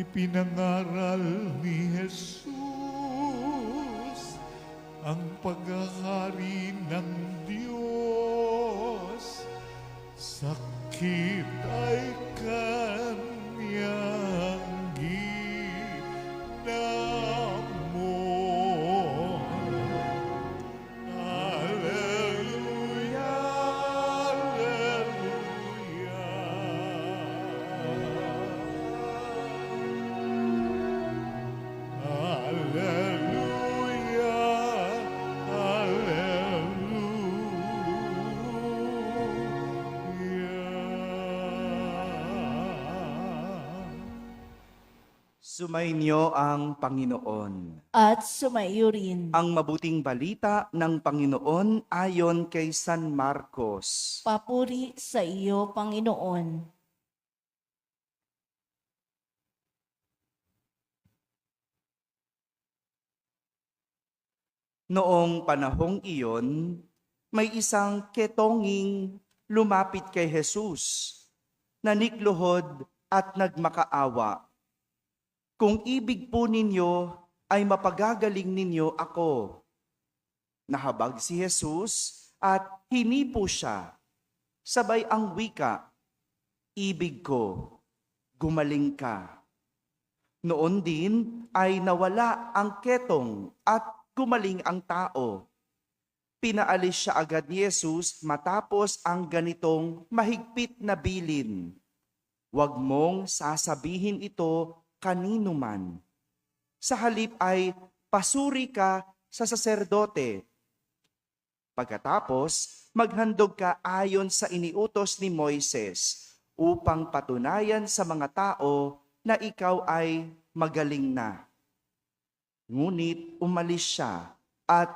Ipinangaral ni Jesus ang paghahari ng Diyos. Sakit ay kanyang ginamon. Alleluia, alleluia. Alleluia, alleluia. Sumainyo ang Panginoon. At sumaiyo rin. Ang mabuting balita ng Panginoon ayon kay San Marcos. Papuri sa iyo, Panginoon. Noong panahong iyon, may isang ketonging lumapit kay Jesus, nanikluhod at nagmakaawa. Kung ibig po ninyo ay mapagagaling ninyo ako. Nahabag si Jesus at hinipo siya. Sabay ang wika, ibig ko, gumaling ka. Noon din ay nawala ang ketong at gumaling ang tao. Pinaalis siya agad ni Jesus matapos ang ganitong mahigpit na bilin. Huwag mong sasabihin ito kanino man. Sa halip ay pasuri ka sa saserdote. Pagkatapos, maghandog ka ayon sa iniutos ni Moises upang patunayan sa mga tao na ikaw ay magaling na. Ngunit umalis siya at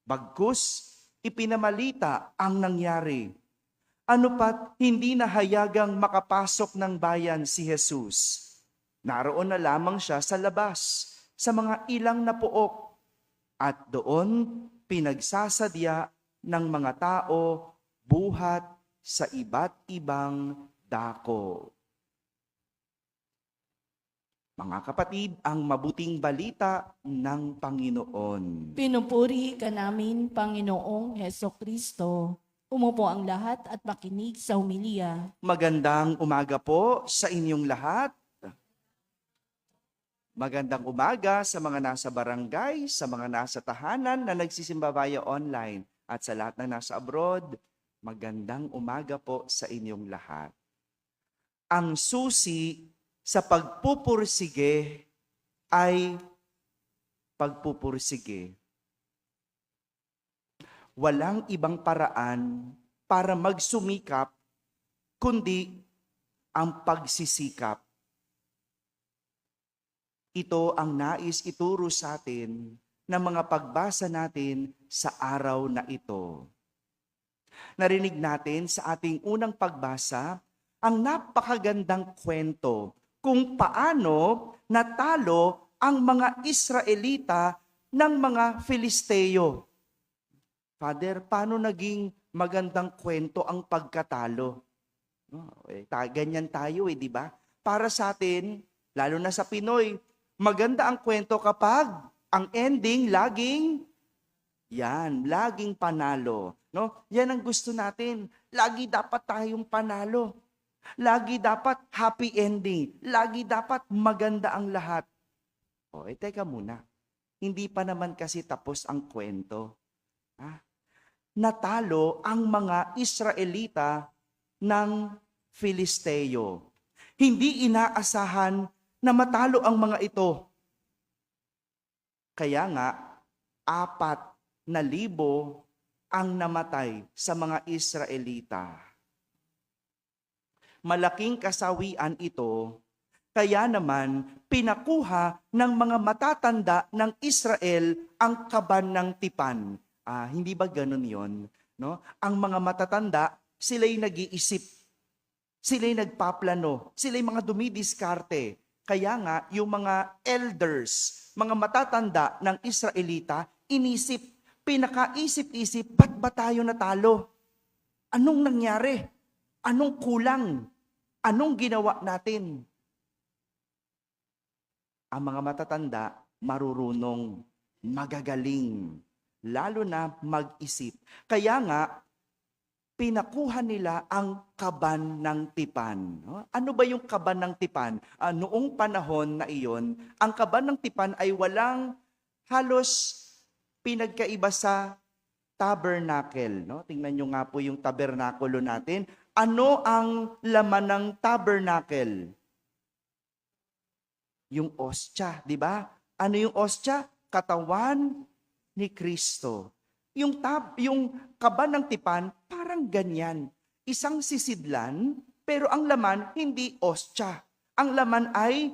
bagkus ipinamalita ang nangyari. Ano pat hindi nahayagang makapasok ng bayan si Jesus. Naroon na lamang siya sa labas, sa mga ilang na puok, at doon pinagsasadya ng mga tao buhat sa iba't ibang dako. Mga kapatid, ang mabuting balita ng Panginoon. Pinupuri ka namin, Panginoong Hesukristo. Umupo ang lahat at makinig sa humilya. Magandang umaga po sa inyong lahat. Magandang umaga sa mga nasa barangay, sa mga nasa tahanan na nagsisimba via online, at sa lahat na nasa abroad. Magandang umaga po sa inyong lahat. Ang susi sa pagpupursige ay pagpupursige. Walang ibang paraan para magsumikap kundi ang pagsisikap. Ito ang nais ituro sa atin ng mga pagbasa natin sa araw na ito. Narinig natin sa ating unang pagbasa ang napakagandang kwento kung paano natalo ang mga Israelita ng mga Filisteo. Father, paano naging magandang kwento ang pagkatalo? Ganyan tayo di ba? Para sa atin, lalo na sa Pinoy, maganda ang kwento kapag ang ending laging panalo. No? Yan ang gusto natin. Lagi dapat tayong panalo. Lagi dapat happy ending. Lagi dapat maganda ang lahat. Teka muna. Hindi pa naman kasi tapos ang kwento. Natalo ang mga Israelita ng Filisteo. Hindi inaasahan na matalo ang mga ito. Kaya nga, 4,000 ang namatay sa mga Israelita. Malaking kasawian ito, kaya naman pinakuha ng mga matatanda ng Israel ang kaban ng tipan. Hindi ba ganun yon? No? Ang mga matatanda, sila'y nag-iisip, sila'y nagpaplano, sila'y mga dumidiskarte. Kaya nga, yung mga elders, mga matatanda ng Israelita, inisip, pinakaisip-isip, ba't ba tayo natalo? Anong nangyari? Anong kulang? Anong ginawa natin? ang mga matatanda marurunong, magagaling, lalo na mag-isip. Kaya nga, pinakuha nila ang kaban ng tipan. No? Ano ba yung kaban ng tipan? Noong panahon na iyon, ang kaban ng tipan ay walang halos pinagkaiba sa tabernacle. No? Tingnan nyo nga po yung tabernakulo natin. Ano ang laman ng tabernacle? Yung ostya, di ba? Ano yung ostya? Katawan ni Kristo. Yung kaban ng tipan, parang ganyan. Isang sisidlan, pero ang laman, hindi ostya. Ang laman ay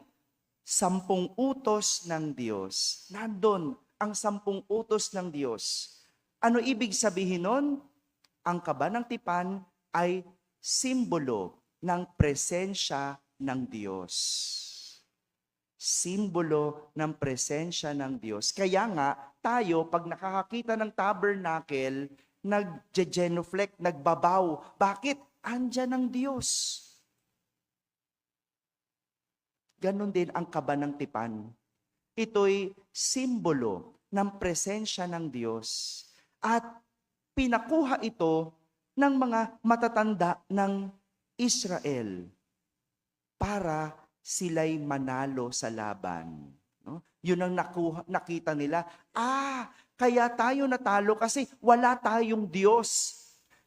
10 utos ng Diyos. Nandun, ang 10 utos ng Diyos. Ano ibig sabihin nun? Ang kaban ng tipan ay simbolo ng presensya ng Diyos. Simbolo ng presensya ng Diyos. Kaya nga, tayo, pag nakakakita ng tabernacle, nag-genuflect, nagbabaw. Bakit? Andyan ang Diyos. Ganon din ang kaban ng tipan. Ito'y simbolo ng presensya ng Diyos. At pinakuha ito ng mga matatanda ng Israel para sila'y manalo sa laban. No? Yun ang nakita nila. Kaya tayo natalo kasi wala tayong Diyos.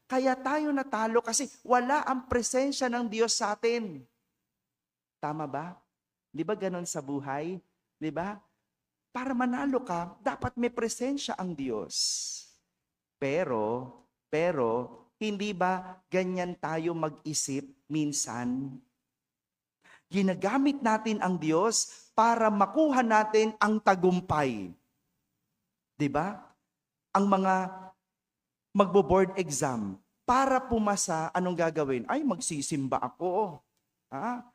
Kaya tayo natalo kasi wala ang presensya ng Diyos sa atin. Tama ba? Di ba ganon sa buhay? Di ba? Para manalo ka, dapat may presensya ang Diyos. Pero, hindi ba ganyan tayo mag-isip minsan? Ginagamit natin ang Diyos para makuha natin ang tagumpay. 'Di ba? Ang mga magbo-board exam, para pumasa, anong gagawin? Ay, magsisimba ako.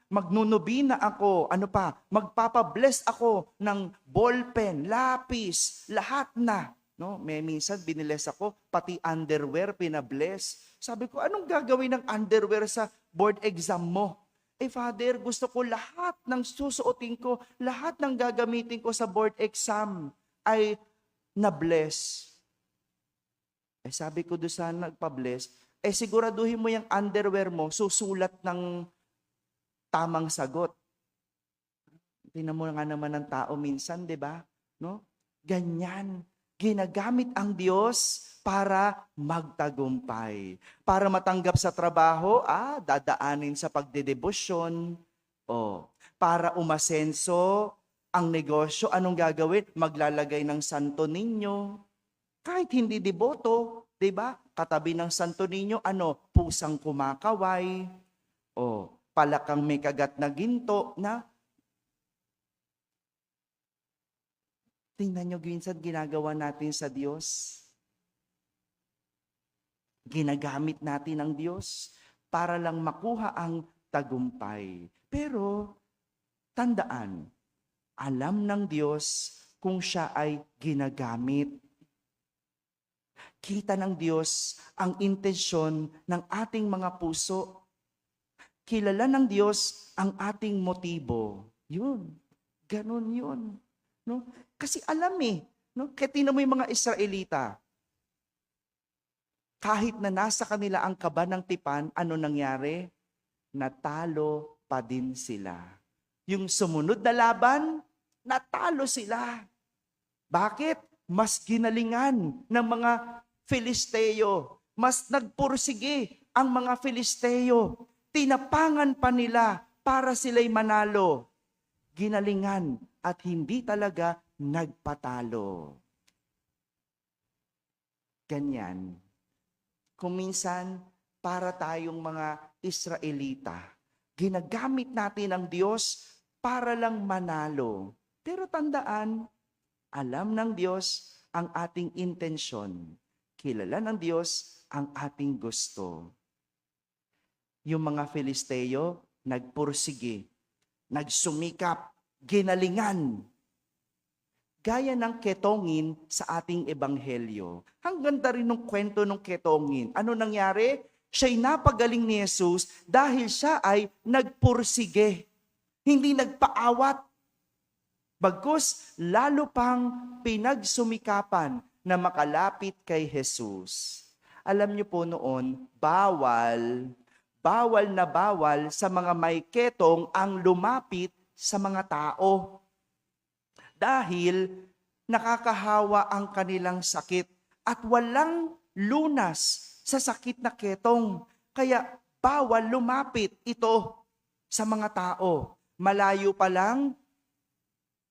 Magnunubina ako. Ano pa? Magpapabless ako ng ballpen, lapis, lahat na. No? May minsan binibless ako, pati underwear pinabless. Sabi ko, anong gagawin ng underwear sa board exam mo? Father, gusto ko lahat ng susuotin ko, lahat ng gagamitin ko sa board exam ay na-bless. Sabi ko doon sa nagpa-bless, siguraduhin mo yung underwear mo, susulat ng tamang sagot. Tingnan mo nga naman ng tao minsan, di ba? No? Ganyan. Ginagamit ang Diyos para magtagumpay. Para matanggap sa trabaho, dadaanin sa pagdedebosyon. Para umasenso ang negosyo, anong gagawin? Maglalagay ng Santo Niño. Kahit hindi deboto, 'di ba? Katabi ng Santo Niño, pusang kumakaway. Palakang may kagat na ginto na tingnan nyo, minsan ginagawa natin sa Diyos. Ginagamit natin ang Diyos para lang makuha ang tagumpay. Pero, tandaan, alam ng Diyos kung siya ay ginagamit. Kita ng Diyos ang intensyon ng ating mga puso. Kilala ng Diyos ang ating motibo. Yun. Ganon yun. No? Kasi alam no? Kaya tingnan mo yung mga Israelita. Kahit na nasa kanila ang kaban ng tipan, ano nangyari? Natalo pa din sila. Yung sumunod na laban, natalo sila. Bakit? Mas ginalingan ng mga Filisteo. Mas nagpursige ang mga Filisteo. Tinapangan pa nila para sila'y manalo. Ginalingan at hindi talaga nagpatalo. Ganyan. Kung minsan, para tayong mga Israelita, ginagamit natin ang Diyos para lang manalo. Pero tandaan, alam ng Diyos ang ating intensyon. Kilala ng Diyos ang ating gusto. Yung mga Filisteo, nagpursige, nagsumikap, ginalingan. Gaya ng ketongin sa ating ebanghelyo. Ang ganda rin ng kwento ng ketongin. Ano nangyari? Siya'y napagaling ni Jesus dahil siya ay nagpursige. Hindi nagpaawat. Bagkus lalo pang pinagsumikapan na makalapit kay Jesus. Alam niyo po noon, bawal na bawal sa mga may ketong ang lumapit sa mga tao. Dahil nakakahawa ang kanilang sakit at walang lunas sa sakit na ketong. Kaya bawal lumapit ito sa mga tao. Malayo pa lang,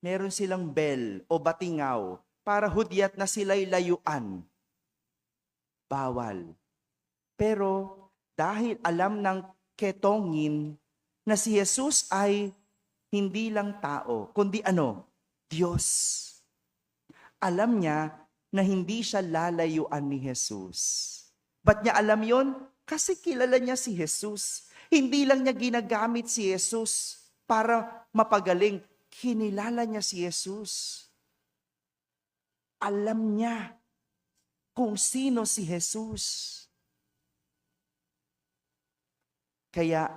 meron silang bell o batingaw para hudyat na sila'y layuan. Bawal. Pero dahil alam ng ketongin na si Jesus ay hindi lang tao, kundi Diyos. Alam niya na hindi siya lalayuan ni Jesus. Ba't niya alam yon? Kasi kilala niya si Jesus. Hindi lang niya ginagamit si Jesus para mapagaling. Kinilala niya si Jesus. Alam niya kung sino si Jesus. Kaya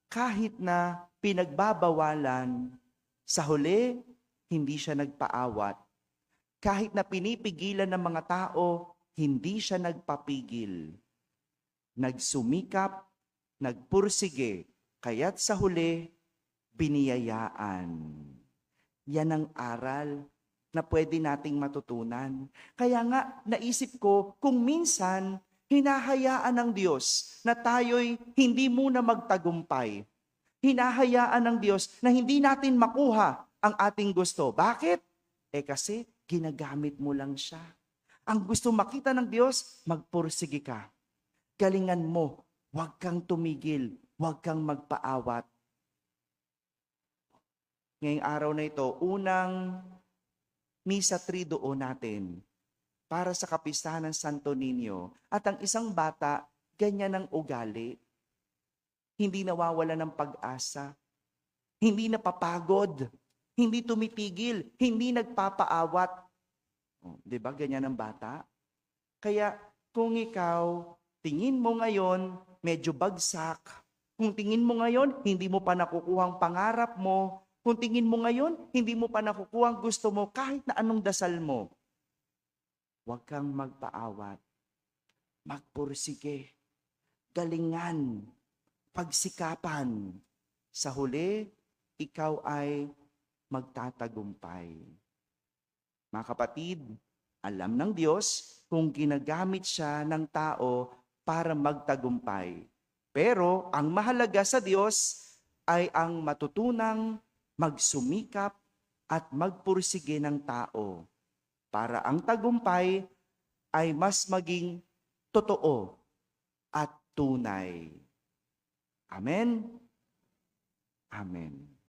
kahit na pinagbabawalan, sa huli, hindi siya nagpaawat. Kahit na pinipigilan ng mga tao, hindi siya nagpapigil. Nagsumikap, nagpursige, kaya't sa huli, biniyayaan. Yan ang aral na pwede nating matutunan. Kaya nga, naisip ko, kung minsan, hinahayaan ng Diyos na tayo'y hindi muna magtagumpay. Hinahayaan ng Diyos na hindi natin makuha ang ating gusto. Bakit? Kasi ginagamit mo lang siya. Ang gusto makita ng Diyos, magpursige ka. Galingan mo, huwag kang tumigil, huwag kang magpaawat. Ngayong araw na ito, unang Misa Triduo natin para sa kapistahan ng Santo Niño. At ang isang bata, ganyan ang ugali. Hindi nawawala ng pag-asa. Hindi napapagod. Hindi tumitigil. Hindi nagpapaawat. Di ba? Ganyan ang bata. Kaya kung ikaw, tingin mo ngayon, medyo bagsak. Kung tingin mo ngayon, hindi mo pa nakukuha ang pangarap mo. Kung tingin mo ngayon, hindi mo pa nakukuha ang gusto mo kahit na anong dasal mo. Huwag kang magpaawat. Magpursige. Galingan. Pagsikapan. Sa huli, ikaw ay magtatagumpay. Mga kapatid, alam ng Diyos kung ginagamit siya ng tao para magtagumpay. Pero ang mahalaga sa Diyos ay ang matutunang magsumikap at magpursige ng tao para ang tagumpay ay mas maging totoo at tunay. Amen? Amen.